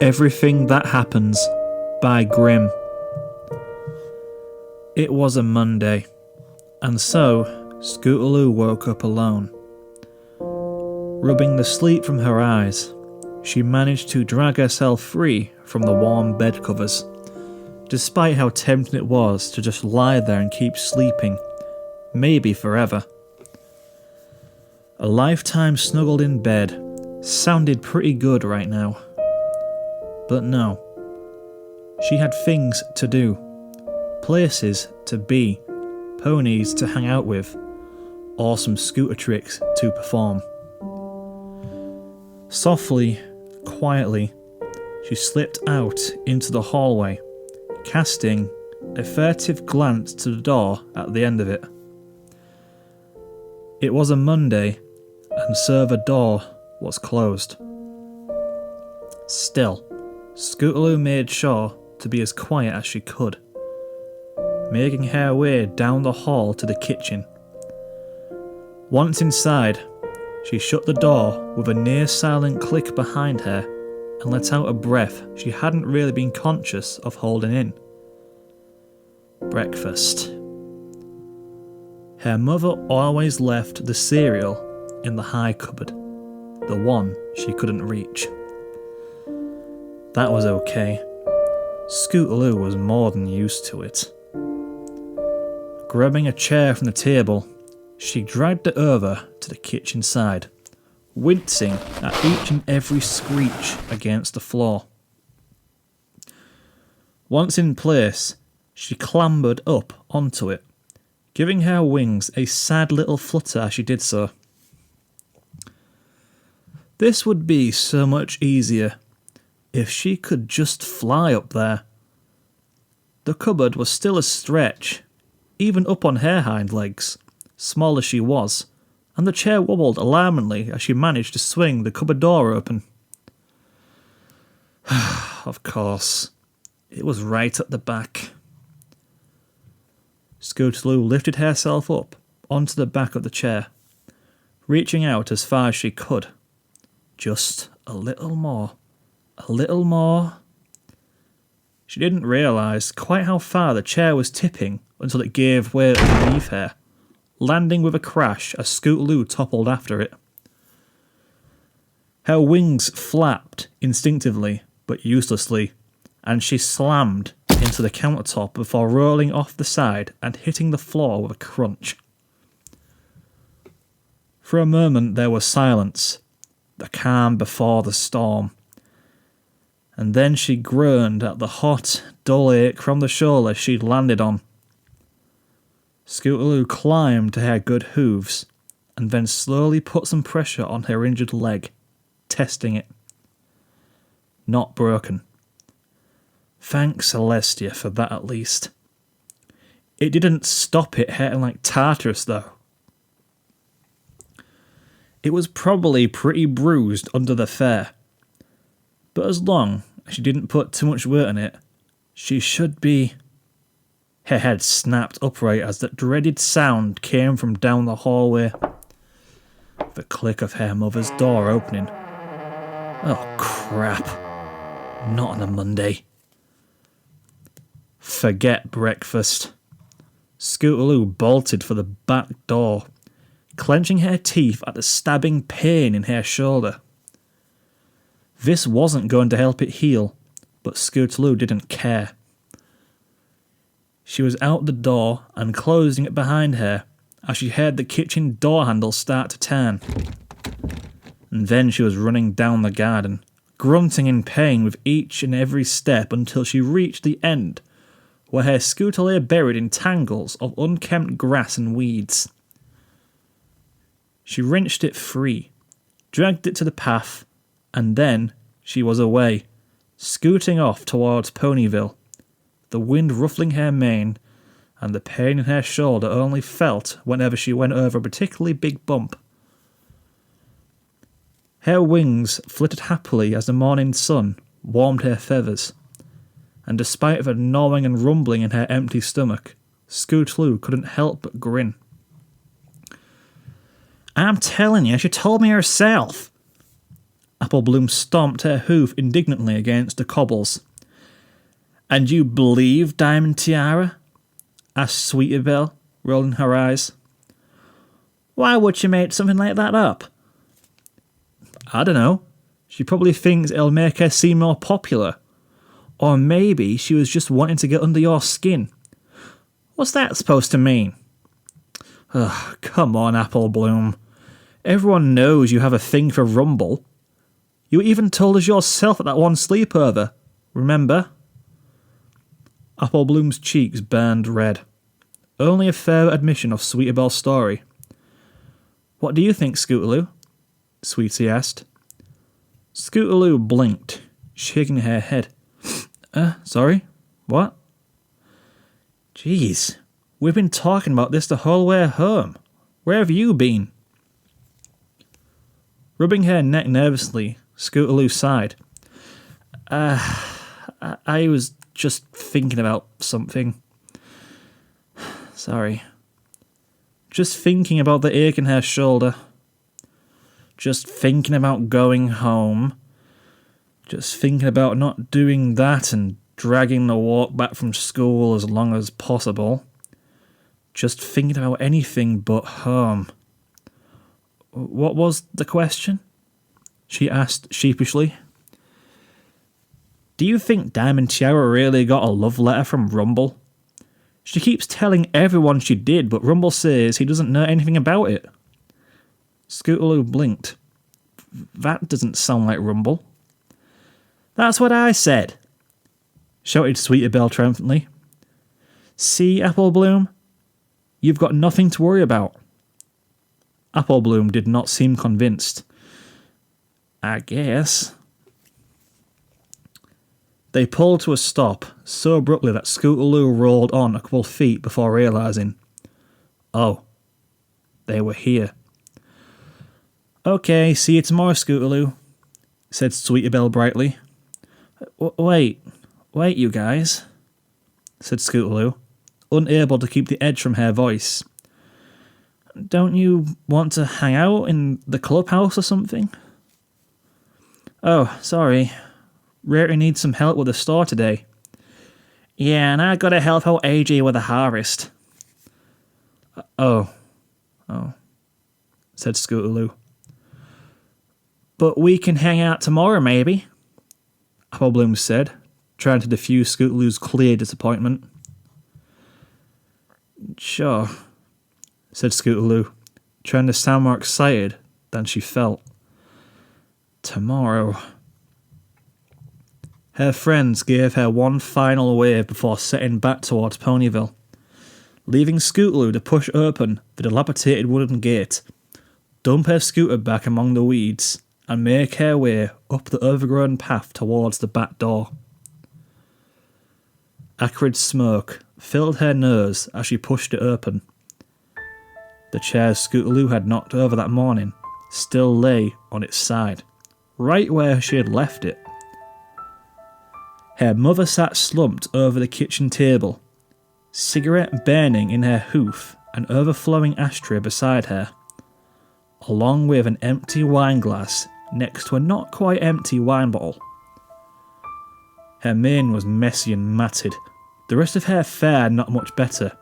Everything That Happens by Grimm. It was a Monday, and so Scootaloo woke up alone. Rubbing the sleep from her eyes, she managed to drag herself free from the warm bed covers, despite how tempting it was to just lie there and keep sleeping, maybe forever. A lifetime snuggled in bed sounded pretty good right now. But no. She had things to do, places to be, ponies to hang out with, or some scooter tricks to perform. Softly, quietly, she slipped out into the hallway, casting a furtive glance to the door at the end of it. It was a Monday, and so the door was closed. Still, Scootaloo made sure to be as quiet as she could, making her way down the hall to the kitchen. Once inside, she shut the door with a near-silent click behind her and let out a breath she hadn't really been conscious of holding in. Breakfast. Her mother always left the cereal in the high cupboard, the one she couldn't reach. That was okay. Scootaloo was more than used to it. Grabbing a chair from the table, she dragged it over to the kitchen side, wincing at each and every screech against the floor. Once in place, she clambered up onto it, giving her wings a sad little flutter as she did so. This would be so much easier if she could just fly up there. The cupboard was still a stretch, even up on her hind legs, small as she was, and the chair wobbled alarmingly as she managed to swing the cupboard door open. Of course, it was right at the back. Scootaloo lifted herself up onto the back of the chair, reaching out as far as she could. Just a little more. A little more. She didn't realise quite how far the chair was tipping until it gave way underneath her, landing with a crash as Scootaloo toppled after it. Her wings flapped instinctively but uselessly, and she slammed into the countertop before rolling off the side and hitting the floor with a crunch. For a moment there was silence, the calm before the storm. And then she groaned at the hot, dull ache from the shoulder she'd landed on. Scootaloo climbed to her good hooves, and then slowly put some pressure on her injured leg, testing it. Not broken. Thank Celestia for that at least. It didn't stop it hurting like Tartarus though. It was probably pretty bruised under the fare, but as long as she didn't put too much weight on it, she should be... Her head snapped upright as that dreaded sound came from down the hallway. The click of her mother's door opening. Oh crap. Not on a Monday. Forget breakfast. Scootaloo bolted for the back door, clenching her teeth at the stabbing pain in her shoulder. This wasn't going to help it heal, but Scootaloo didn't care. She was out the door and closing it behind her as she heard the kitchen door handle start to turn. And then she was running down the garden, grunting in pain with each and every step until she reached the end, where her scooter lay buried in tangles of unkempt grass and weeds. She wrenched it free, dragged it to the path, and then she was away, scooting off towards Ponyville, the wind ruffling her mane, and the pain in her shoulder only felt whenever she went over a particularly big bump. Her wings flitted happily as the morning sun warmed her feathers, and despite the gnawing and rumbling in her empty stomach, Scootaloo couldn't help but grin. I'm telling you, she told me herself. Apple Bloom stomped her hoof indignantly against the cobbles. "And you believe Diamond Tiara?" asked Sweetie Belle, rolling her eyes. "Why would she make something like that up?" "I don't know. She probably thinks it'll make her seem more popular. Or maybe she was just wanting to get under your skin. What's that supposed to mean?" "Ugh, come on, Apple Bloom. Everyone knows you have a thing for Rumble. You even told us yourself at that one sleepover, remember?" Apple Bloom's cheeks burned red. Only a fair admission of Sweetie Belle's story. "What do you think, Scootaloo?" Sweetie asked. Scootaloo blinked, shaking her head. Sorry? What?" "Jeez, we've been talking about this the whole way home. Where have you been?" Rubbing her neck nervously, Scootaloo sighed. I was just thinking about something. Sorry. Just thinking about the ache in her shoulder. Just thinking about going home. Just thinking about not doing that and dragging the walk back from school as long as possible. Just thinking about anything but home. What was the question?" she asked sheepishly. "Do you think Diamond Tiara really got a love letter from Rumble? She keeps telling everyone she did, but Rumble says he doesn't know anything about it." Scootaloo blinked. "That doesn't sound like Rumble." "That's what I said," shouted Sweetie Belle triumphantly. "See, Apple Bloom? You've got nothing to worry about." Apple Bloom did not seem convinced. "I guess." They pulled to a stop so abruptly that Scootaloo rolled on a couple feet before realising. Oh, they were here. "Okay, see you tomorrow, Scootaloo," said Sweetie Belle brightly. Wait, you guys," said Scootaloo, unable to keep the edge from her voice. "Don't you want to hang out in the clubhouse or something?" "Oh, sorry. Rarity needs some help with the store today." "Yeah, and I gotta help out AJ with the harvest." Oh, said Scootaloo. "But we can hang out tomorrow, maybe," Apple Bloom said, trying to diffuse Scootaloo's clear disappointment. "Sure," said Scootaloo, trying to sound more excited than she felt. "Tomorrow." Her friends gave her one final wave before setting back towards Ponyville, leaving Scootaloo to push open the dilapidated wooden gate, dump her scooter back among the weeds, and make her way up the overgrown path towards the back door. Acrid smoke filled her nose as she pushed it open. The chair Scootaloo had knocked over that morning still lay on its side, right where she had left it. Her mother sat slumped over the kitchen table, cigarette burning in her hoof, an overflowing ashtray beside her, along with an empty wine glass next to a not quite empty wine bottle. Her mane was messy and matted, the rest of her fared not much better.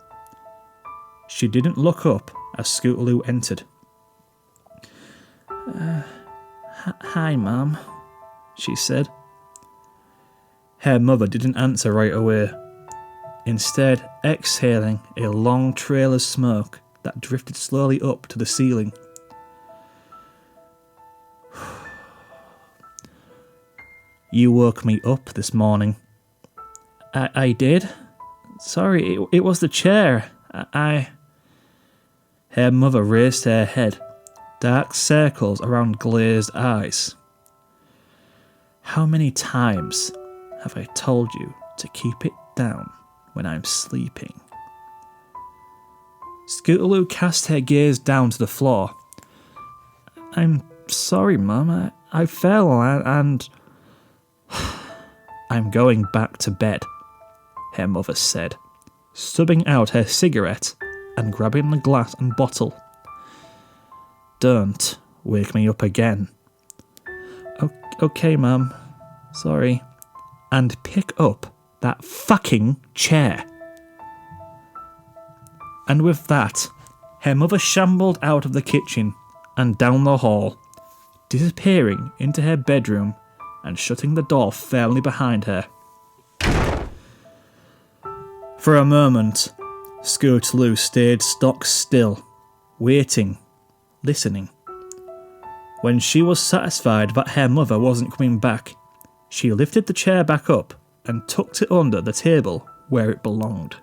She didn't look up as Scootaloo entered. Hi, Mum, she said. Her mother didn't answer right away, instead exhaling a long trail of smoke that drifted slowly up to the ceiling. You woke me up this morning. I did? Sorry, it was the chair. Her mother raised her head, dark circles around glazed eyes. How many times have I told you to keep it down when I'm sleeping? Scootaloo cast her gaze down to the floor. I'm sorry, Mum. I fell and... I'm going back to bed, her mother said, stubbing out her cigarette and grabbing the glass and bottle. Don't wake me up again. Okay, ma'am. Sorry. And pick up that fucking chair. And with that, her mother shambled out of the kitchen and down the hall, disappearing into her bedroom and shutting the door firmly behind her. For a moment, Scootaloo stayed stock still, waiting, listening. When she was satisfied that her mother wasn't coming back, she lifted the chair back up and tucked it under the table where it belonged.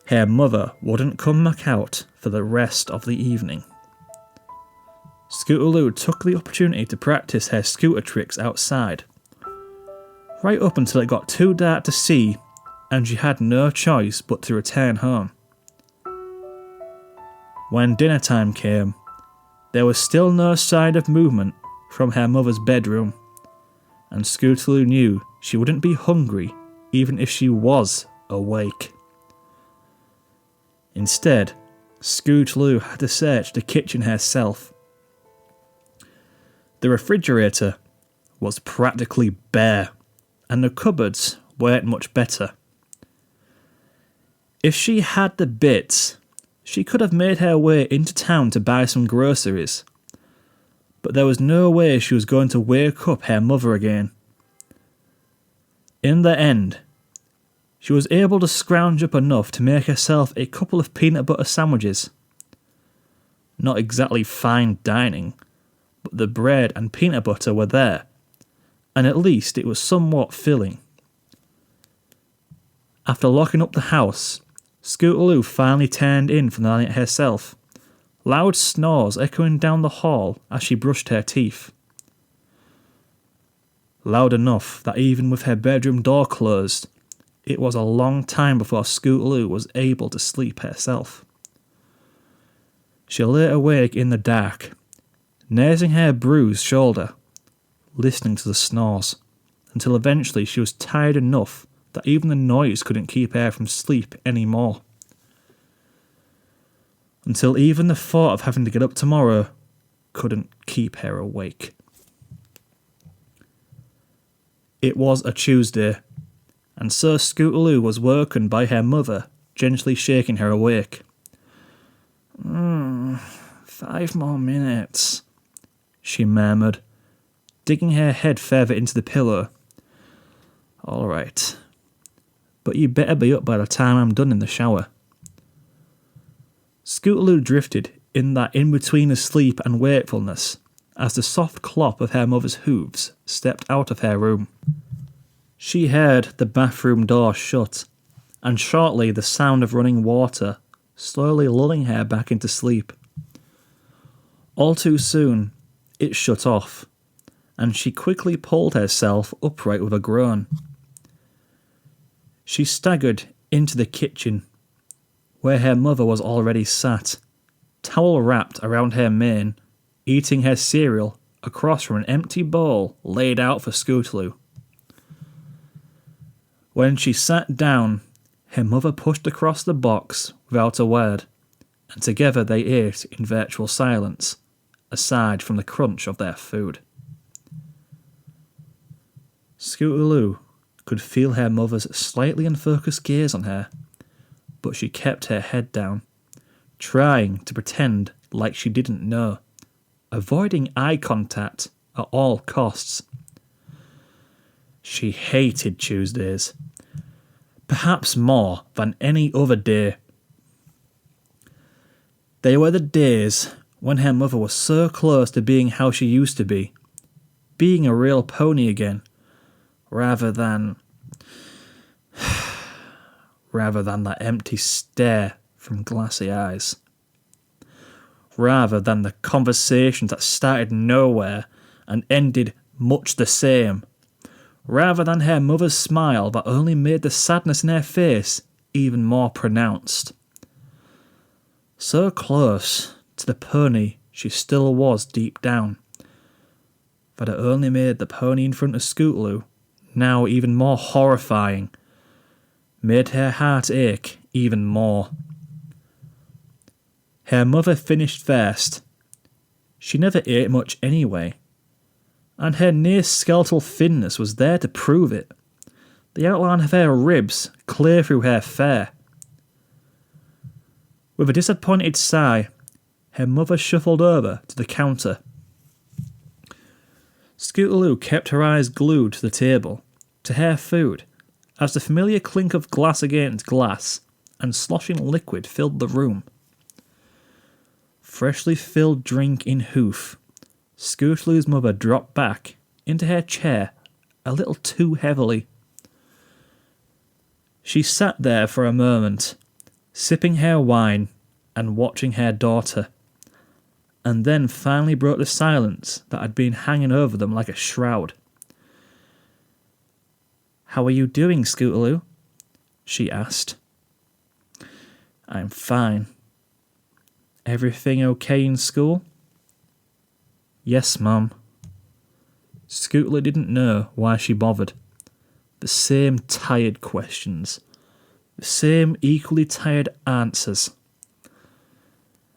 Her mother wouldn't come back out for the rest of the evening. Scootaloo took the opportunity to practice her scooter tricks outside, right up until it got too dark to see and she had no choice but to return home. When dinner time came, there was still no sign of movement from her mother's bedroom, and Scootaloo knew she wouldn't be hungry even if she was awake. Instead, Scootaloo had to search the kitchen herself. The refrigerator was practically bare, and the cupboards weren't much better. If she had the bits, she could have made her way into town to buy some groceries, but there was no way she was going to wake up her mother again. In the end, she was able to scrounge up enough to make herself a couple of peanut butter sandwiches. Not exactly fine dining, but the bread and peanut butter were there, and at least it was somewhat filling. After locking up the house, Scootaloo finally turned in for the night herself, loud snores echoing down the hall as she brushed her teeth. Loud enough that even with her bedroom door closed, it was a long time before Scootaloo was able to sleep herself. She lay awake in the dark, nursing her bruised shoulder, listening to the snores, until eventually she was tired enough that even the noise couldn't keep her from sleep anymore. Until even the thought of having to get up tomorrow couldn't keep her awake. It was a Tuesday, and so Scootaloo was woken by her mother gently shaking her awake. 5 more minutes, she murmured, digging her head further into the pillow. All right, but you better be up by the time I'm done in the shower. Scootaloo drifted in that in-between of sleep and wakefulness as the soft clop of her mother's hooves stepped out of her room. She heard the bathroom door shut, and shortly the sound of running water, slowly lulling her back into sleep. All too soon, it shut off, and she quickly pulled herself upright with a groan. She staggered into the kitchen, where her mother was already sat, towel wrapped around her mane, eating her cereal across from an empty bowl laid out for Scootaloo. When she sat down, her mother pushed across the box without a word, and together they ate in virtual silence, aside from the crunch of their food. Scootaloo could feel her mother's slightly unfocused gaze on her, but she kept her head down, trying to pretend like she didn't know, avoiding eye contact at all costs. She hated Tuesdays, perhaps more than any other day. They were the days when her mother was so close to being how she used to be, being a real pony again, rather than that empty stare from glassy eyes. Rather than the conversations that started nowhere and ended much the same. Rather than her mother's smile that only made the sadness in her face even more pronounced. So close to the pony she still was deep down, that it only made the pony in front of Scootaloo now even more horrifying, made her heart ache even more. Her mother finished first, She never ate much anyway, and her near skeletal thinness was there to prove it. The outline of her ribs clear through her fare. With a disappointed sigh, her mother shuffled over to the counter. Scootaloo kept her eyes glued to the table, to her food, as the familiar clink of glass against glass and sloshing liquid filled the room. Freshly filled drink in hoof, Scootaloo's mother dropped back into her chair a little too heavily. She sat there for a moment, sipping her wine and watching her daughter, and then finally broke the silence that had been hanging over them like a shroud. "How are you doing, Scootaloo?" she asked. "I'm fine." "Everything okay in school?" "Yes, Mum." Scootaloo didn't know why she bothered. The same tired questions. The same equally tired answers.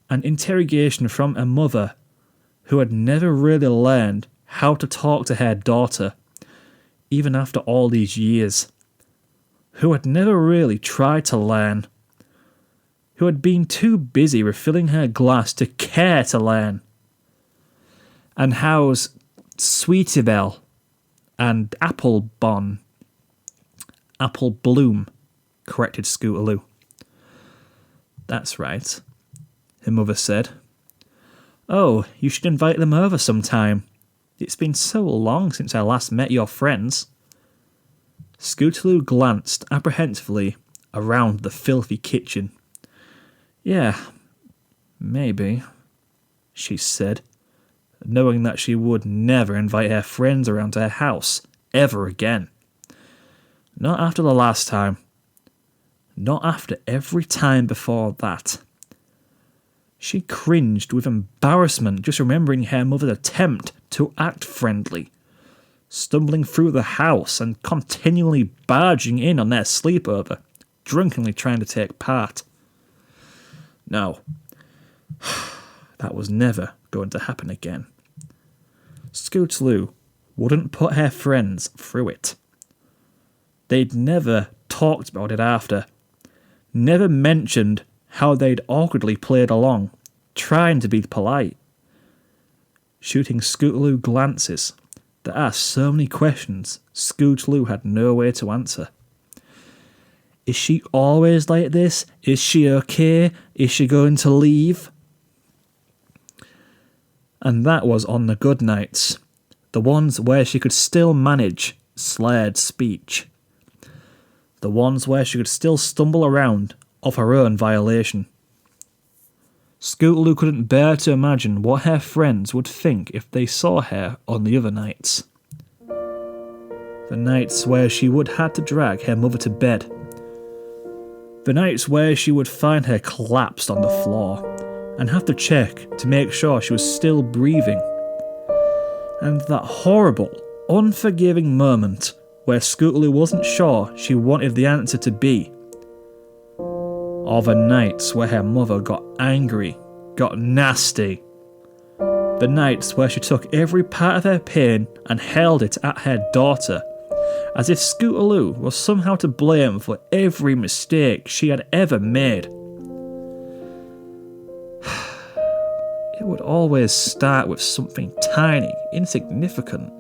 An interrogation from a mother who had never really learned how to talk to her daughter, even after all these years. Who had never really tried to learn. Who had been too busy refilling her glass to care to learn. And how's Sweetibel and Apple Bloom, corrected Scootaloo. "That's right," her mother said. "Oh, you should invite them over sometime. It's been so long since I last met your friends." Scootaloo glanced apprehensively around the filthy kitchen. "Yeah, maybe," she said, knowing that she would never invite her friends around to her house ever again. Not after the last time. Not after every time before that. She cringed with embarrassment just remembering her mother's attempt to act friendly, stumbling through the house and continually barging in on their sleepover, drunkenly trying to take part. No, that was never going to happen again. Scootaloo wouldn't put her friends through it. They'd never talked about it after, never mentioned how they'd awkwardly played along, trying to be polite, shooting Scootaloo glances that asked so many questions Scootaloo had no way to answer. Is she always like this? Is she okay? Is she going to leave? And that was on the good nights, the ones where she could still manage slurred speech, the ones where she could still stumble around of her own violation. Scootaloo couldn't bear to imagine what her friends would think if they saw her on the other nights. The nights where she would have to drag her mother to bed. The nights where she would find her collapsed on the floor and have to check to make sure she was still breathing. And that horrible, unforgiving moment where Scootaloo wasn't sure she wanted the answer to be. Or the nights where her mother got angry, got nasty. The nights where she took every part of her pain and hurled it at her daughter, as if Scootaloo was somehow to blame for every mistake she had ever made. It would always start with something tiny, insignificant.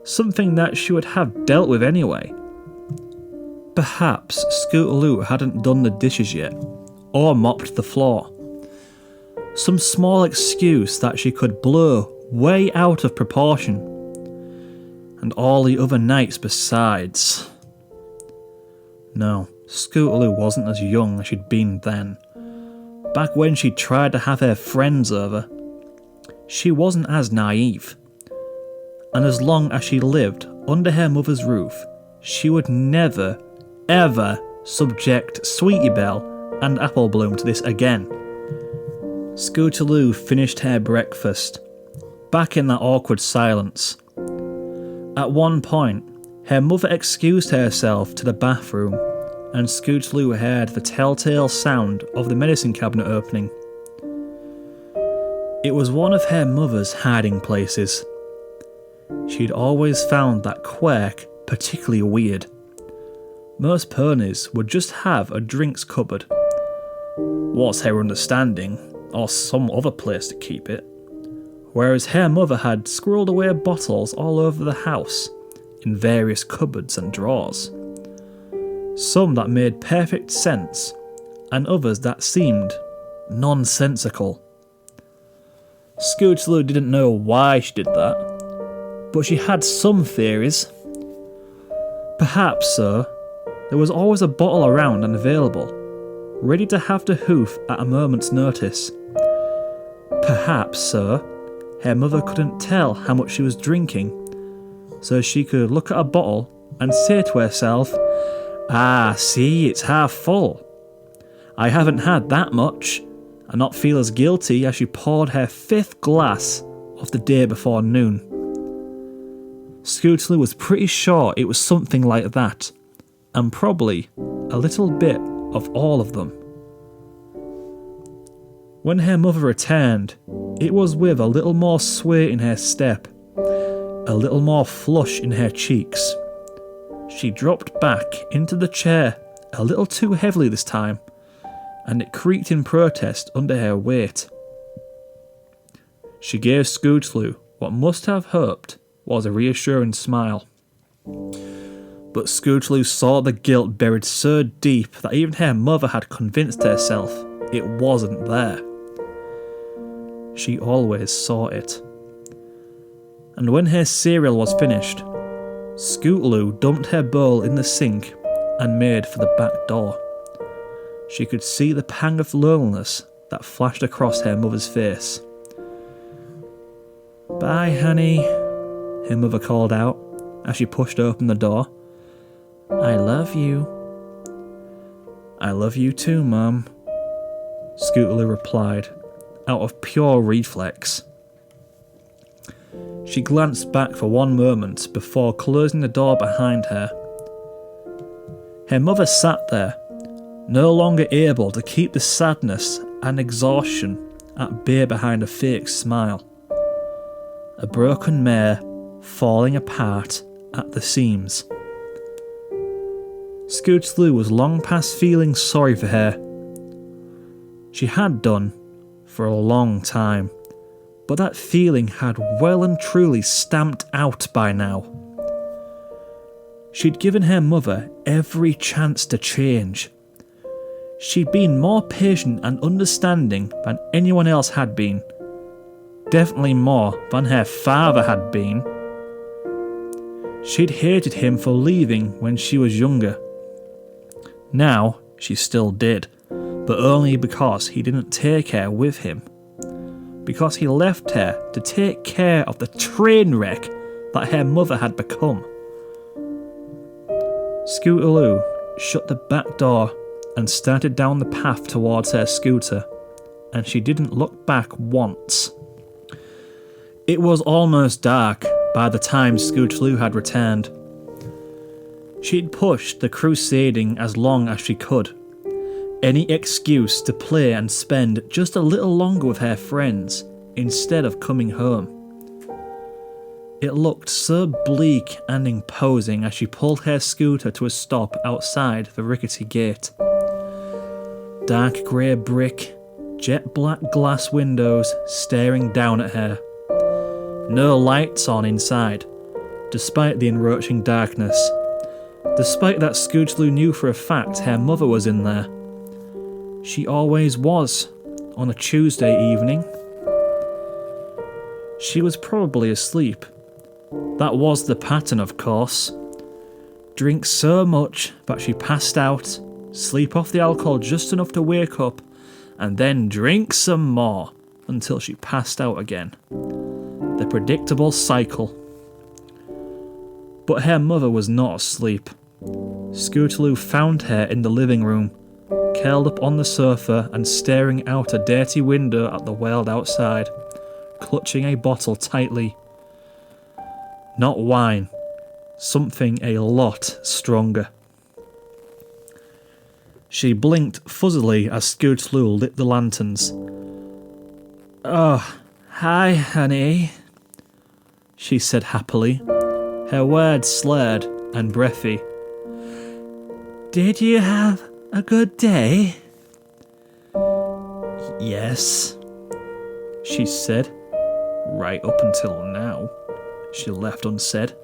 Something that she would have dealt with anyway. Perhaps Scootaloo hadn't done the dishes yet, or mopped the floor. Some small excuse that she could blow way out of proportion. And all the other nights besides. No, Scootaloo wasn't as young as she'd been then. Back when she tried to have her friends over, she wasn't as naive. And as long as she lived under her mother's roof, she would never, ever subject Sweetibel and Apple Bloom to this again. Scootaloo finished her breakfast, back in that awkward silence. At one point, her mother excused herself to the bathroom, and Scootaloo heard the telltale sound of the medicine cabinet opening. It was one of her mother's hiding places. She'd always found that quirk particularly weird. Most ponies would just have a drinks cupboard. Was her understanding, or some other place to keep it. Whereas her mother had squirreled away bottles all over the house, in various cupboards and drawers. Some that made perfect sense, and others that seemed nonsensical. Scootaloo didn't know why she did that, but she had some theories. Perhaps, sir, there was always a bottle around and available, ready to have to hoof at a moment's notice. Perhaps, sir, her mother couldn't tell how much she was drinking, so she could look at a bottle and say to herself, "Ah, see, it's half full. I haven't had that much," and not feel as guilty as she poured her 5th glass of the day before noon. Scootaloo was pretty sure it was something like that, and probably a little bit of all of them. When her mother returned, it was with a little more sway in her step, a little more flush in her cheeks. She dropped back into the chair a little too heavily this time, and it creaked in protest under her weight. She gave Scootaloo what must have hoped was a reassuring smile. But Scootaloo saw the guilt buried so deep that even her mother had convinced herself it wasn't there. She always saw it. And when her cereal was finished, Scootaloo dumped her bowl in the sink and made for the back door. She could see the pang of loneliness that flashed across her mother's face. "Bye, honey," her mother called out as she pushed open the door. "I love you." "I love you too, Mum," Scootaloo replied, out of pure reflex. She glanced back for one moment before closing the door behind her. Her mother sat there, no longer able to keep the sadness and exhaustion at bay behind a fake smile. A broken mare falling apart at the seams. Scootaloo was long past feeling sorry for her. She had done for a long time, but that feeling had well and truly stamped out by now. She'd given her mother every chance to change. She'd been more patient and understanding than anyone else had been. Definitely more than her father had been. She'd hated him for leaving when she was younger. Now, she still did, but only because he didn't take her with him. Because he left her to take care of the train wreck that her mother had become. Scootaloo shut the back door and started down the path towards her scooter, and she didn't look back once. It was almost dark by the time Scootaloo had returned. She'd pushed the crusading as long as she could. Any excuse to play and spend just a little longer with her friends instead of coming home. It looked so bleak and imposing as she pulled her scooter to a stop outside the rickety gate. Dark grey brick, jet black glass windows staring down at her. No lights on inside, despite the encroaching darkness. Despite that Scootaloo knew for a fact her mother was in there. She always was, on a Tuesday evening. She was probably asleep. That was the pattern, of course. Drink so much that she passed out, sleep off the alcohol just enough to wake up, and then drink some more until she passed out again. The predictable cycle. But her mother was not asleep. Scootaloo found her in the living room, curled up on the sofa and staring out a dirty window at the world outside, clutching a bottle tightly. Not wine, something a lot stronger. She blinked fuzzily as Scootaloo lit the lanterns. "Ugh," "Hi, honey," she said happily, her words slurred and breathy. "Did you have a good day?" "Yes," she said. Right up until now, she left unsaid.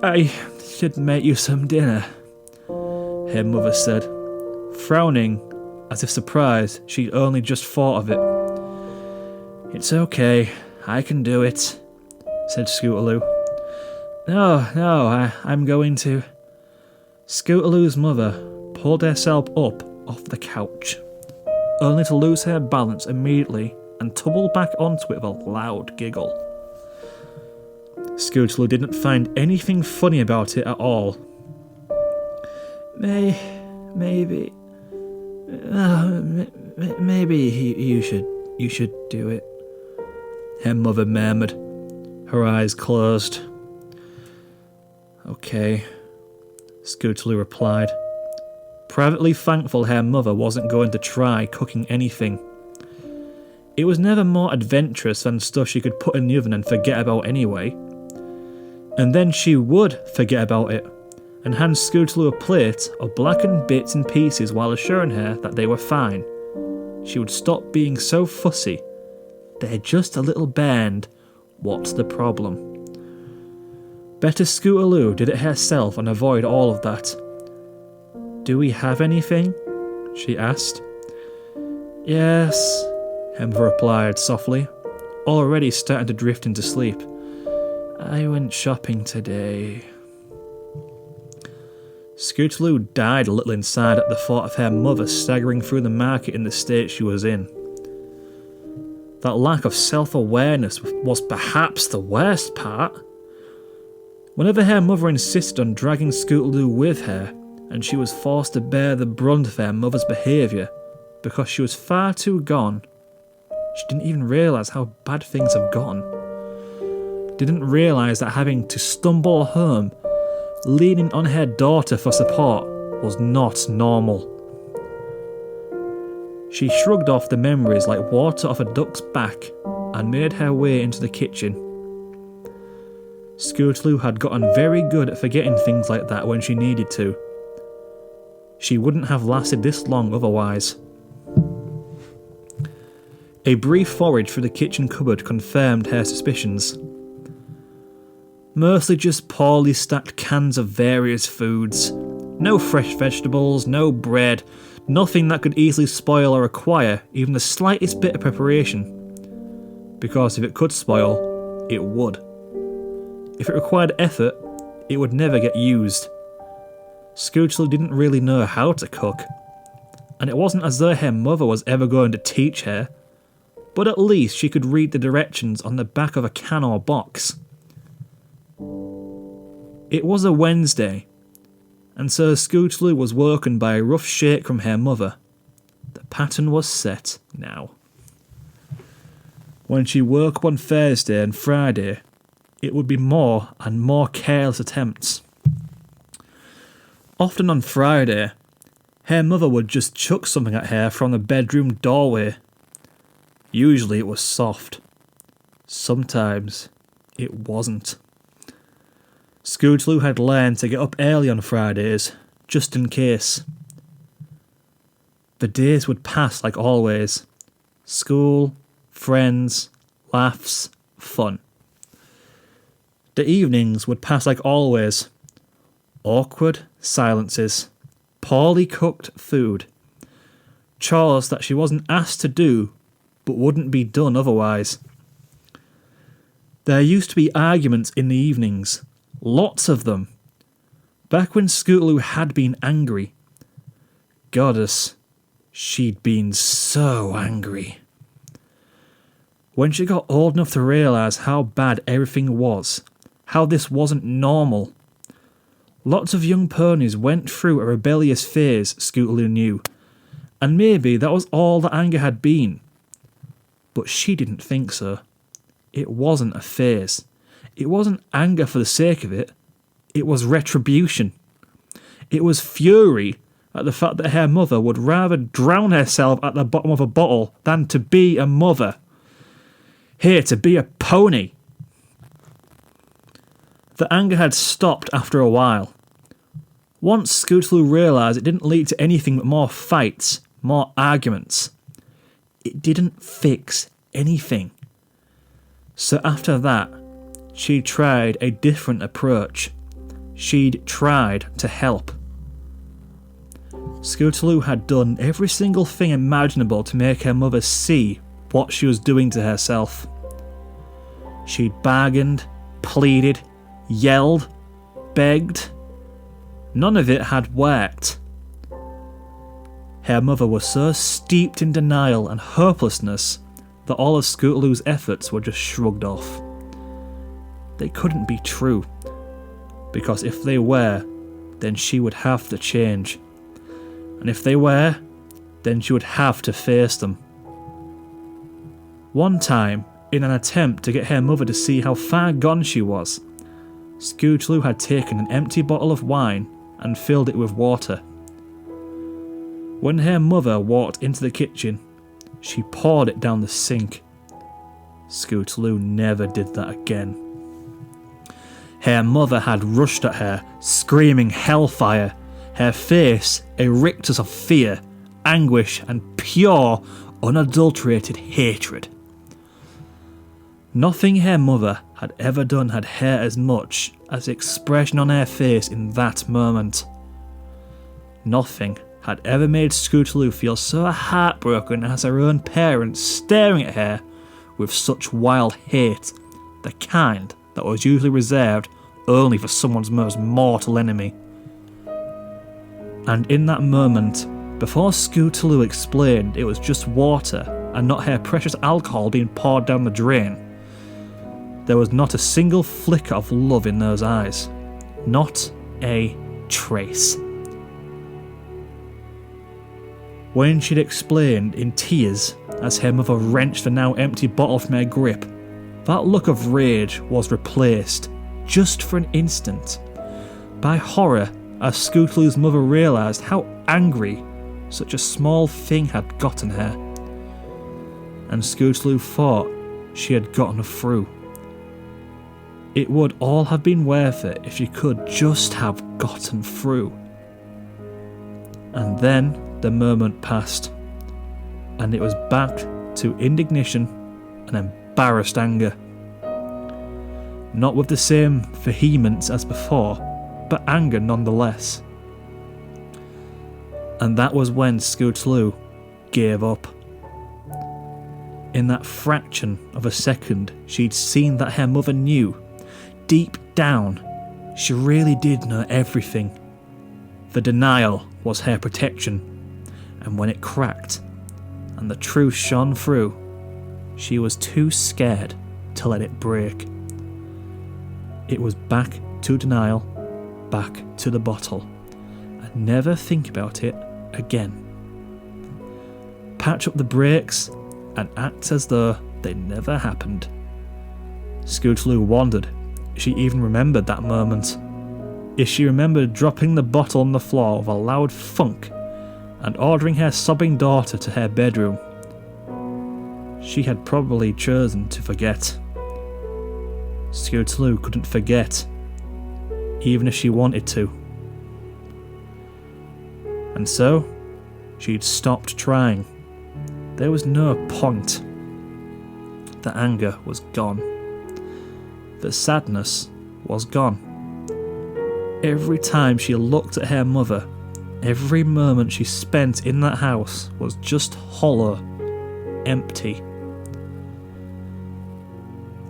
"I should make you some dinner," her mother said, frowning as if surprised she'd only just thought of it. "It's okay, I can do it," said Scootaloo. No, I'm going to..." Scootaloo's mother pulled herself up off the couch, only to lose her balance immediately and tumble back onto it with a loud giggle. Scootaloo didn't find anything funny about it at all. Maybe you should do it," her mother murmured, her eyes closed. "Okay," Scootaloo replied, privately thankful her mother wasn't going to try cooking anything. It was never more adventurous than stuff she could put in the oven and forget about anyway. And then she would forget about it, and hand Scootaloo a plate of blackened bits and pieces while assuring her that they were fine. She would stop being so fussy. "They're just a little burned. What's the problem?" Better Scootaloo did it herself and avoid all of that. "Do we have anything?" she asked. "Yes," her mother replied softly, already starting to drift into sleep. "I went shopping today." Scootaloo died a little inside at the thought of her mother staggering through the market in the state she was in. That lack of self-awareness was perhaps the worst part. Whenever her mother insisted on dragging Scootaloo with her, and she was forced to bear the brunt of her mother's behaviour because she was far too gone, she didn't even realise how bad things have gone. Didn't realise that having to stumble home, leaning on her daughter for support, was not normal. She shrugged off the memories like water off a duck's back and made her way into the kitchen. Scootaloo had gotten very good at forgetting things like that when she needed to. She wouldn't have lasted this long otherwise. A brief forage through the kitchen cupboard confirmed her suspicions. Mostly just poorly stacked cans of various foods. No fresh vegetables, no bread, nothing that could easily spoil or require even the slightest bit of preparation. Because if it could spoil, it would. If it required effort, it would never get used. Scootaloo didn't really know how to cook, and it wasn't as though her mother was ever going to teach her, but at least she could read the directions on the back of a can or box. It was a Wednesday, and so Scootaloo was woken by a rough shake from her mother. The pattern was set now. When she woke on Thursday and Friday, it would be more and more careless attempts. Often on Friday, her mother would just chuck something at her from the bedroom doorway. Usually it was soft. Sometimes it wasn't. Scootaloo had learned to get up early on Fridays, just in case. The days would pass like always. School, friends, laughs, fun. The evenings would pass like always. Awkward silences. Poorly cooked food. Chores that she wasn't asked to do, but wouldn't be done otherwise. There used to be arguments in the evenings. Lots of them. Back when Scootaloo had been angry. Goddess, she'd been so angry. When she got old enough to realise how bad everything was, how this wasn't normal. Lots of young ponies went through a rebellious phase, Scootaloo knew, and maybe that was all that anger had been. But she didn't think so. It wasn't a phase. It wasn't anger for the sake of it. It was retribution. It was fury at the fact that her mother would rather drown herself at the bottom of a bottle than to be a mother. Here, to be a pony. The anger had stopped after a while. Once Scootaloo realised it didn't lead to anything but more fights, more arguments. It didn't fix anything. So after that, she tried a different approach. She'd tried to help. Scootaloo had done every single thing imaginable to make her mother see what she was doing to herself. She'd bargained, pleaded, yelled, begged. None of it had worked. Her mother was so steeped in denial and hopelessness that all of Scootaloo's efforts were just shrugged off. They couldn't be true, because if they were, then she would have to change. And if they were, then she would have to face them. One time, in an attempt to get her mother to see how far gone she was, Scootaloo had taken an empty bottle of wine and filled it with water. When her mother walked into the kitchen, she poured it down the sink. Scootaloo never did that again. Her mother had rushed at her, screaming hellfire, her face a rictus of fear, anguish, and pure, unadulterated hatred. Nothing her mother had ever done had hurt as much as the expression on her face in that moment. Nothing had ever made Scootaloo feel so heartbroken as her own parents staring at her with such wild hate, the kind that was usually reserved only for someone's most mortal enemy. And in that moment, before Scootaloo explained it was just water and not her precious alcohol being poured down the drain, there was not a single flicker of love in those eyes. Not a trace. When she'd explained in tears as her mother wrenched the now empty bottle from her grip, that look of rage was replaced, just for an instant, by horror as Scootaloo's mother realised how angry such a small thing had gotten her. And Scootaloo thought she had gotten through. It would all have been worth it if she could just have gotten through. And then the moment passed, and it was back to indignation and embarrassed anger. Not with the same vehemence as before, but anger nonetheless. And that was when Scootaloo gave up. In that fraction of a second, she'd seen that her mother knew. Deep down, she really did know everything. The denial was her protection, and when it cracked, and the truth shone through, she was too scared to let it break. It was back to denial, back to the bottle, and never think about it again. Patch up the breaks and act as though they never happened. Scootaloo wondered if she even remembered that moment. If she remembered dropping the bottle on the floor with a loud thunk and ordering her sobbing daughter to her bedroom. She had probably chosen to forget. Scootaloo couldn't forget, even if she wanted to. And so, she'd stopped trying. There was no point. The anger was gone. The sadness was gone. Every time she looked at her mother, every moment she spent in that house was just hollow, empty.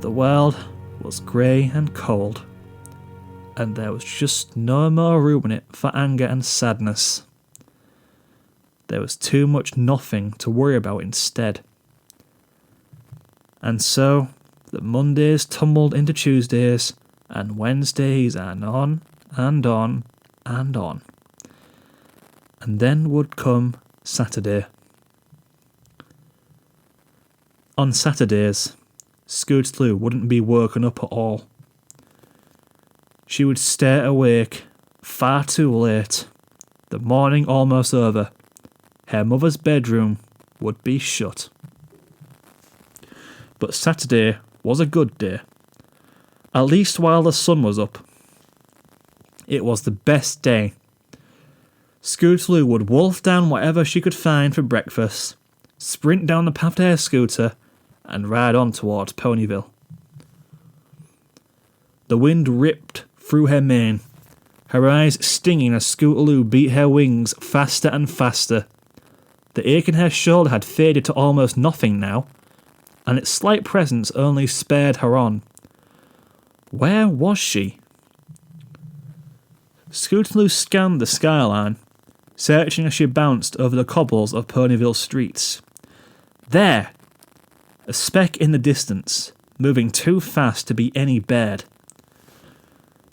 The world was grey and cold, and there was just no more room in it for anger and sadness. There was too much nothing to worry about instead. And so, the Mondays tumbled into Tuesdays, and Wednesdays and on and on and on. And then would come Saturday. On Saturdays, Scootaloo wouldn't be woken up at all. She would stay awake far too late, The morning almost over. Her mother's bedroom would be shut. But Saturday was a good day. At least while the sun was up. It was the best day. Scootaloo would wolf down whatever she could find for breakfast, sprint down the path to her scooter, and ride on towards Ponyville. The wind ripped through her mane, her eyes stinging as Scootaloo beat her wings faster and faster. The ache in her shoulder had faded to almost nothing now, and its slight presence only spurred her on. Where was she? Scootaloo scanned the skyline, searching as she bounced over the cobbles of Ponyville streets. There! A speck in the distance, moving too fast to be any bird.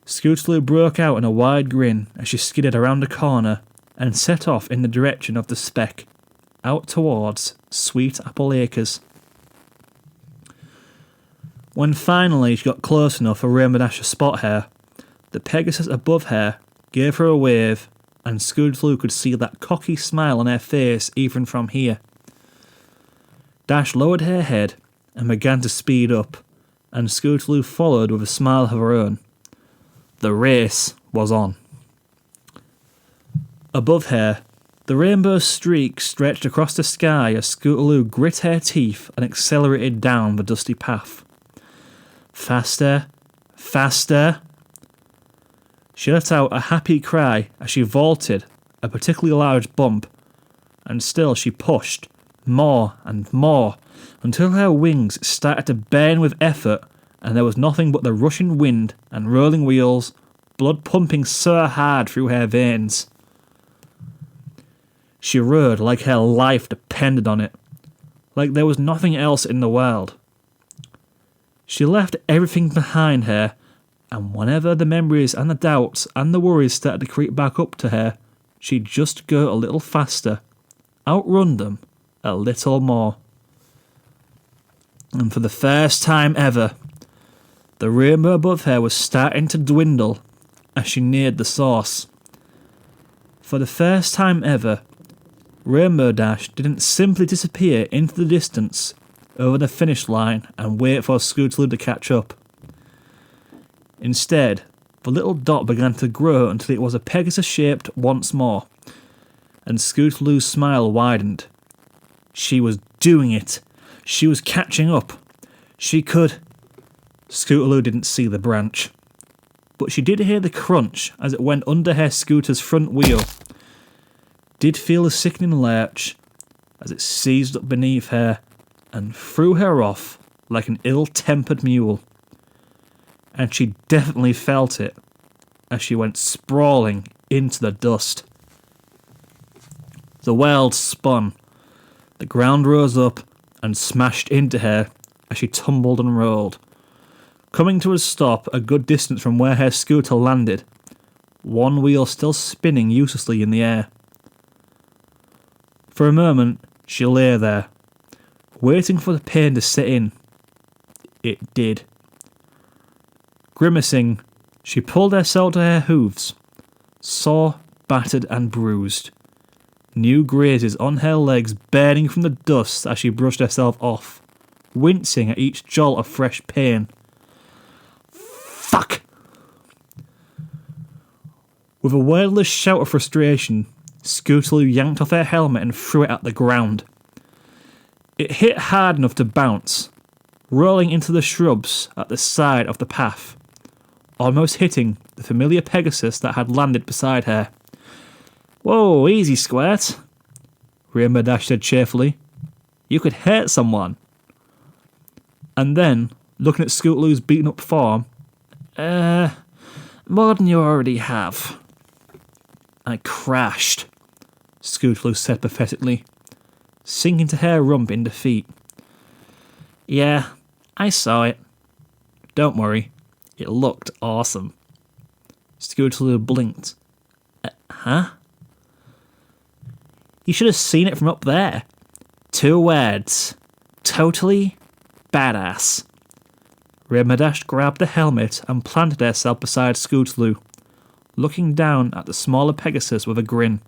Scootaloo broke out in a wide grin as she skidded around a corner and set off in the direction of the speck, out towards Sweet Apple Acres. When finally she got close enough for Rainbow Dash to spot her, the Pegasus above her gave her a wave, and Scootaloo could see that cocky smile on her face even from here. Dash lowered her head and began to speed up, and Scootaloo followed with a smile of her own. The race was on. Above her, the rainbow streak stretched across the sky as Scootaloo grit her teeth and accelerated down the dusty path. Faster, faster. She let out a happy cry as she vaulted a particularly large bump, and still she pushed, more and more, until her wings started to burn with effort, and there was nothing but the rushing wind and rolling wheels, blood pumping so hard through her veins. She rode like her life depended on it, like there was nothing else in the world. She left everything behind her, and whenever the memories and the doubts and the worries started to creep back up to her, she'd just go a little faster, outrun them a little more. And for the first time ever, the rainbow above her was starting to dwindle as she neared the source. For the first time ever, Rainbow Dash didn't simply disappear into the distance over the finish line and wait for Scootaloo to catch up. Instead, the little dot began to grow until it was a Pegasus shaped once more, and Scootaloo's smile widened. She was doing it. She was catching up. She could... Scootaloo didn't see the branch, but she did hear the crunch as it went under her scooter's front wheel, did feel a sickening lurch as it seized up beneath her and threw her off like an ill-tempered mule. And she definitely felt it as she went sprawling into the dust. The world spun, the ground rose up and smashed into her as she tumbled and rolled, coming to a stop a good distance from where her scooter landed, one wheel still spinning uselessly in the air. For a moment, she lay there, waiting for the pain to set in. It did. Grimacing, she pulled herself to her hooves, sore, battered and bruised. New grazes on her legs burning from the dust as she brushed herself off, wincing at each jolt of fresh pain. Fuck! With a wordless shout of frustration, Scootaloo yanked off her helmet and threw it at the ground. It hit hard enough to bounce, rolling into the shrubs at the side of the path, almost hitting the familiar Pegasus that had landed beside her. "Whoa, easy, Squirt," Rainbow Dash said cheerfully. "You could hurt someone." And then, looking at Scootaloo's beaten up form, more than you already have." "I crashed," Scootaloo said pathetically, sinking to her rump in defeat. "Yeah, I saw it. Don't worry, it looked awesome." Scootaloo blinked. Huh? "You should have seen it from up there. 2 words. Totally badass." Rainbow Dash grabbed the helmet and planted herself beside Scootaloo, looking down at the smaller Pegasus with a grin.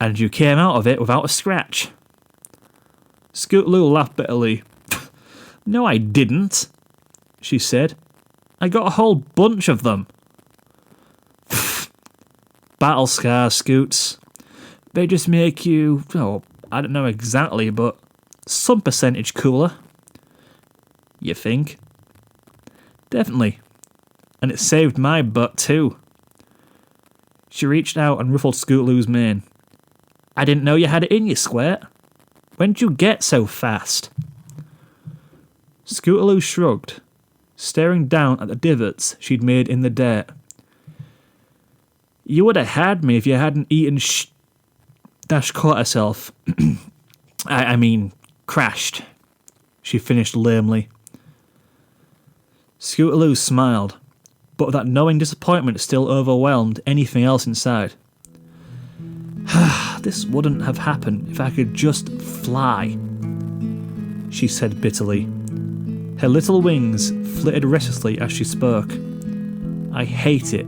And you came out of it without a scratch. Scootaloo laughed bitterly. No, I didn't, she said. I got a whole bunch of them. Battle scars, Scoots. They just make you, I don't know exactly, but some percentage cooler. You think? Definitely. And it saved my butt too. She reached out and ruffled Scootaloo's mane. I didn't know you had it in you, Squirt. When'd you get so fast? Scootaloo shrugged, staring down at the divots she'd made in the dirt. You would have had me if you hadn't eaten Dash caught herself. I mean, crashed. She finished lamely. Scootaloo smiled, but that knowing disappointment still overwhelmed anything else inside. This wouldn't have happened if I could just fly, she said bitterly. Her little wings flitted restlessly as she spoke. I hate it.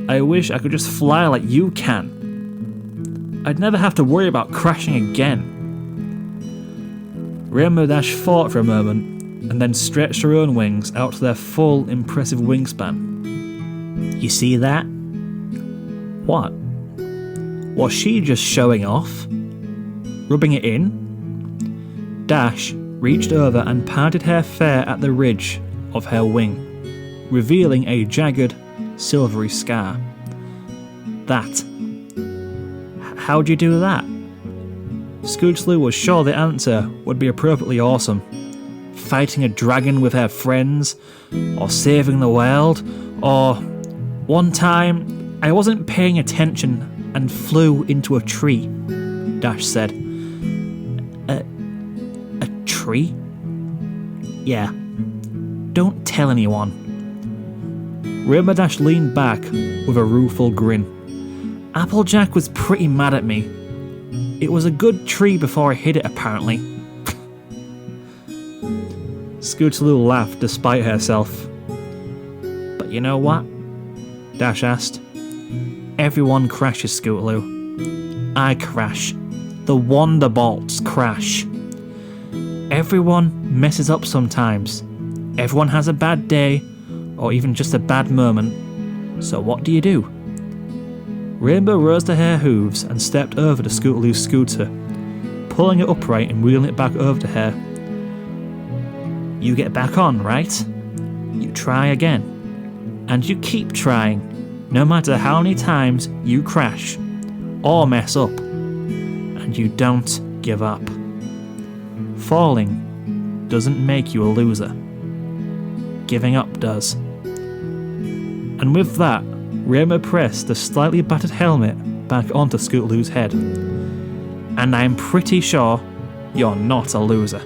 I wish I could just fly like you can. I'd never have to worry about crashing again. Rainbow Dash thought for a moment, and then stretched her own wings out to their full, impressive wingspan. You see that? What? Was she just showing off? Rubbing it in? Dash reached over and patted her fair at the ridge of her wing, revealing a jagged, silvery scar. That. How'd you do that? Scootaloo was sure the answer would be appropriately awesome. Fighting a dragon with her friends, or saving the world, or one time I wasn't paying attention and flew into a tree, Dash said. A tree? Yeah. Don't tell anyone. Rainbow Dash leaned back with a rueful grin. Applejack was pretty mad at me. It was a good tree before I hit it, apparently. Scootaloo laughed despite herself. But you know what? Dash asked. Everyone crashes, Scootaloo. I crash. The Wonderbolts crash. Everyone messes up sometimes. Everyone has a bad day, or even just a bad moment. So what do you do? Rainbow rose to her hooves and stepped over to Scootaloo's scooter, pulling it upright and wheeling it back over to her. You get back on, right? You try again. And you keep trying. No matter how many times you crash or mess up, and you don't give up. Falling doesn't make you a loser. Giving up does. And with that, Rainbow pressed the slightly battered helmet back onto Scootaloo's head. And I'm pretty sure you're not a loser.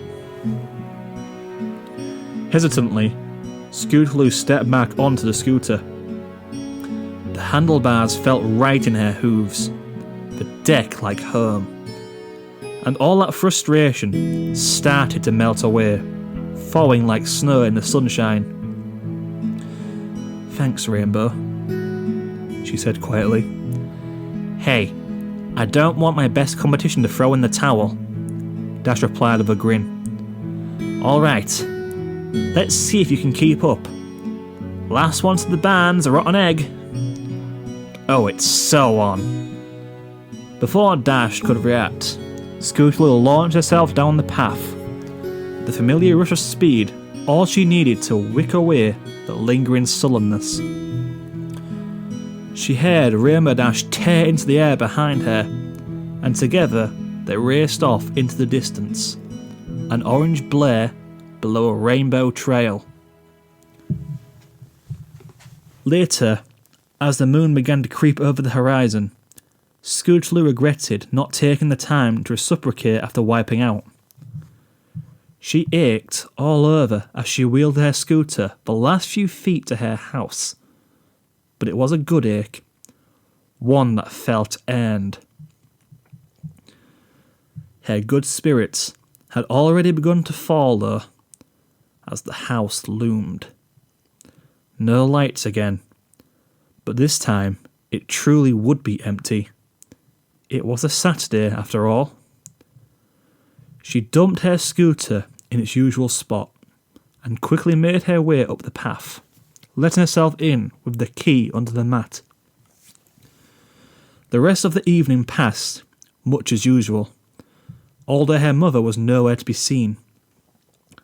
Hesitantly, Scootaloo stepped back onto the scooter. The handlebars felt right in her hooves, the deck like home. And all that frustration started to melt away, falling like snow in the sunshine. Thanks, Rainbow, she said quietly. Hey, I don't want my best competition to throw in the towel, Dash replied with a grin. Alright, let's see if you can keep up. Last one to the band's a rotten egg. Oh, it's so on. Before Dash could react, Scootaloo launched herself down the path. The familiar rush of speed, all she needed to wick away the lingering sullenness. She heard Rainbow Dash tear into the air behind her, and together they raced off into the distance, an orange blare below a rainbow trail. Later, as the moon began to creep over the horizon, Scootaloo regretted not taking the time to reciprocate after wiping out. She ached all over as she wheeled her scooter the last few feet to her house. But it was a good ache, one that felt earned. Her good spirits had already begun to fall, though, as the house loomed. No lights again, But this time, it truly would be empty. It was a Saturday after all. She dumped her scooter in its usual spot and quickly made her way up the path, letting herself in with the key under the mat. The rest of the evening passed, much as usual, although her mother was nowhere to be seen.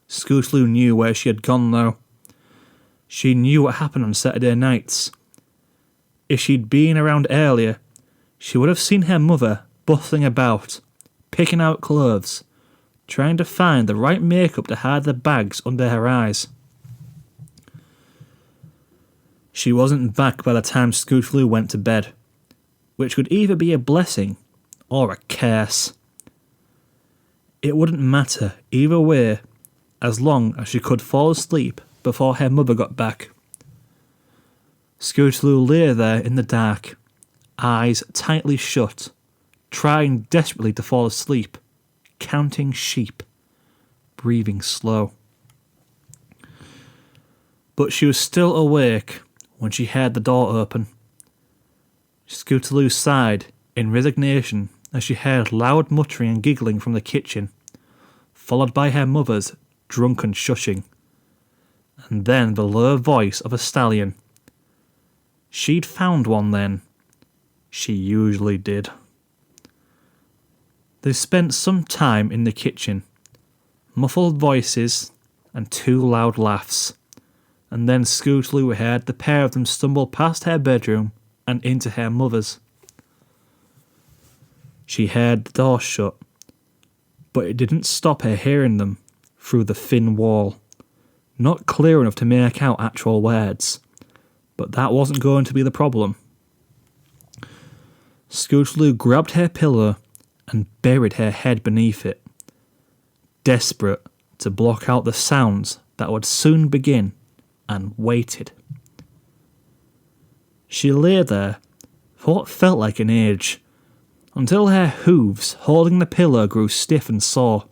Scootaloo knew where she had gone though. She knew what happened on Saturday nights. If she'd been around earlier, she would have seen her mother bustling about, picking out clothes, trying to find the right makeup to hide the bags under her eyes. She wasn't back by the time Scootaloo went to bed, which could either be a blessing or a curse. It wouldn't matter either way, as long as she could fall asleep before her mother got back. Scootaloo lay there in the dark, eyes tightly shut, trying desperately to fall asleep, counting sheep, breathing slow. But she was still awake when she heard the door open. Scootaloo sighed in resignation as she heard loud muttering and giggling from the kitchen, followed by her mother's drunken shushing, and then the low voice of a stallion. She'd found one then. She usually did. They spent some time in the kitchen, muffled voices and 2 loud laughs, and then Scootaloo heard the pair of them stumble past her bedroom and into her mother's. She heard the door shut, but it didn't stop her hearing them through the thin wall, not clear enough to make out actual words, but that wasn't going to be the problem. Scootaloo grabbed her pillow and buried her head beneath it, desperate to block out the sounds that would soon begin, and waited. She lay there for what felt like an age, until her hooves holding the pillow grew stiff and sore.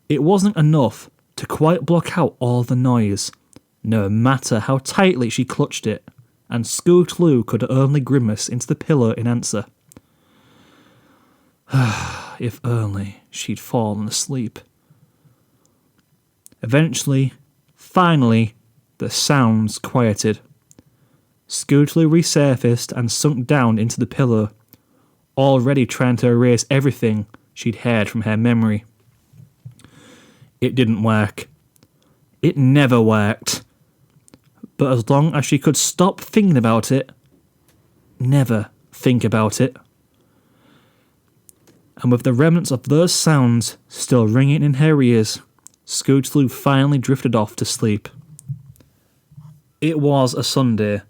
It wasn't enough to quite block out all the noise, no matter how tightly she clutched it, and Scootaloo could only grimace into the pillow in answer. If only she'd fallen asleep. Eventually, finally, the sounds quieted. Scootaloo resurfaced and sunk down into the pillow, already trying to erase everything she'd heard from her memory. It didn't work. It never worked. But as long as she could stop thinking about it, never think about it. And with the remnants of those sounds still ringing in her ears, Scootaloo finally drifted off to sleep. It was a Sunday,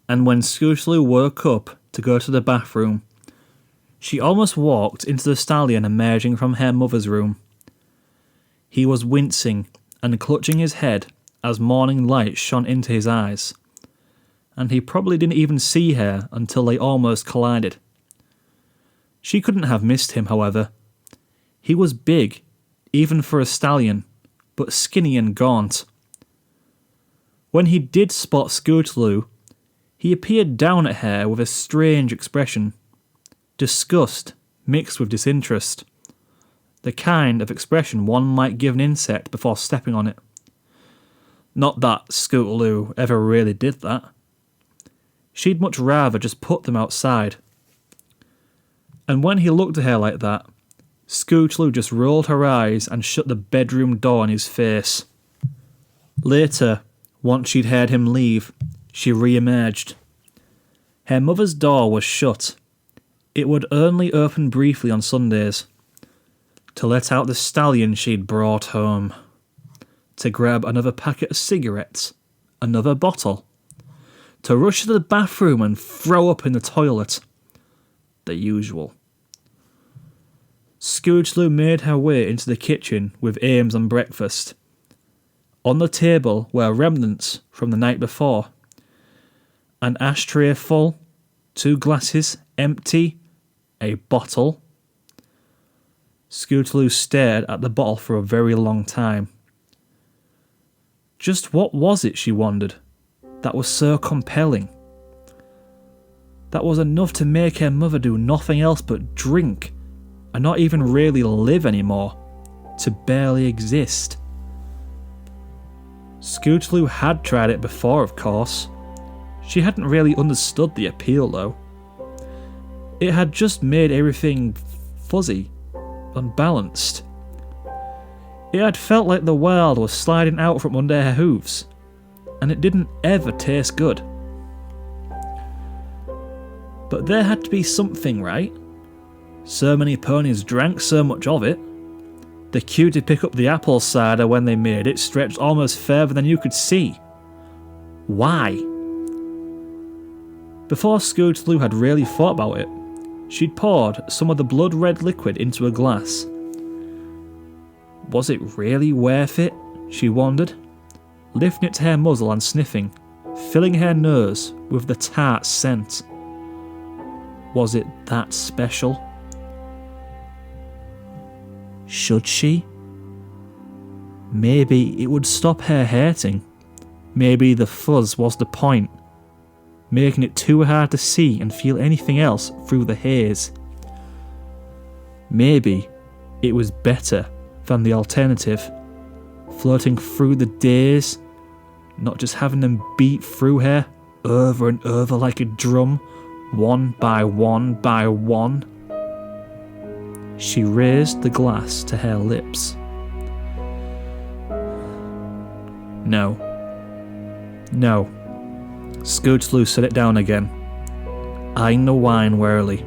and when Scootaloo woke up to go to the bathroom, she almost walked into the stallion emerging from her mother's room. He was wincing and clutching his head as morning light shone into his eyes, and he probably didn't even see her until they almost collided. She couldn't have missed him, however. He was big, even for a stallion, but skinny and gaunt. When he did spot Scootaloo, he appeared down at her with a strange expression. Disgust mixed with disinterest. The kind of expression one might give an insect before stepping on it. Not that Scootaloo ever really did that. She'd much rather just put them outside. And when he looked at her like that, Scootaloo just rolled her eyes and shut the bedroom door in his face. Later, once she'd heard him leave, she re-emerged. Her mother's door was shut. It would only open briefly on Sundays, to let out the stallion she'd brought home, to grab another packet of cigarettes, another bottle, to rush to the bathroom and throw up in the toilet. The usual. Scootaloo made her way into the kitchen with Ames on breakfast. On the table were remnants from the night before. An ashtray full, 2 glasses empty, a bottle. Scootaloo stared at the bottle for a very long time. Just what was it, she wondered? that was so compelling. That was enough to make her mother do nothing else but drink, and not even really live anymore, to barely exist. Scootaloo had tried it before, of course. She hadn't really understood the appeal though. It had just made everything fuzzy, unbalanced. It had felt like the world was sliding out from under her hooves, and it didn't ever taste good. But there had to be something, right? So many ponies drank so much of it. The queue to pick up the apple cider when they made it stretched almost further than you could see. Why? Before Scootaloo had really thought about it, she'd poured some of the blood-red liquid into a glass. Was it really worth it? She wondered, lifting it to her muzzle and sniffing, filling her nose with the tart scent. Was it that special? Should she? Maybe it would stop her hurting. Maybe the fuzz was the point, making it too hard to see and feel anything else through the haze. Maybe it was better than the alternative, floating through the days, not just having them beat through her over and over like a drum, one by one by one. She raised the glass to her lips. No. No. Scootaloo set it down again, eyeing the wine warily,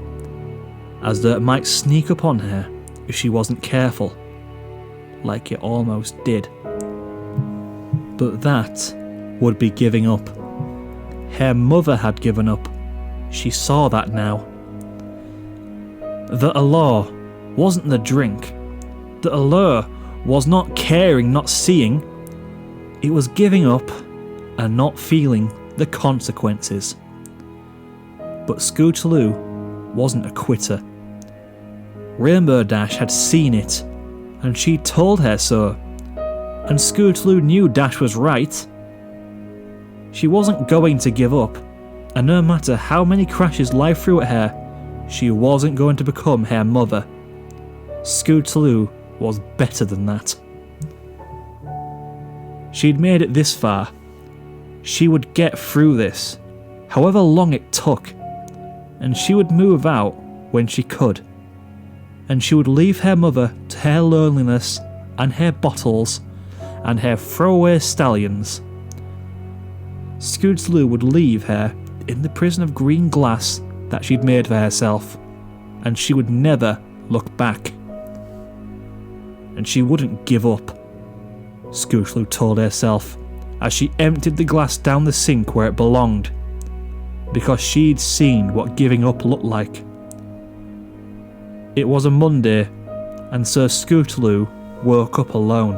as though it might sneak up on her if she wasn't careful, like it almost did. But that would be giving up. Her mother had given up. She saw that now. The allure wasn't the drink. The allure was not caring, not seeing. It was giving up and not feeling the consequences. But Scootaloo wasn't a quitter. Rainbow Dash had seen it, and she told her so, and Scootaloo knew Dash was right. She wasn't going to give up, and no matter how many crashes life threw at her, she wasn't going to become her mother. Scootaloo was better than that. She'd made it this far. She would get through this, however long it took, and she would move out when she could, and she would leave her mother to her loneliness and her bottles and her throwaway stallions. Scootaloo would leave her in the prison of green glass that she'd made for herself, and she would never look back. And she wouldn't give up, Scootaloo told herself as she emptied the glass down the sink where it belonged, because she'd seen what giving up looked like. It was a Monday, and so Scootaloo woke up alone.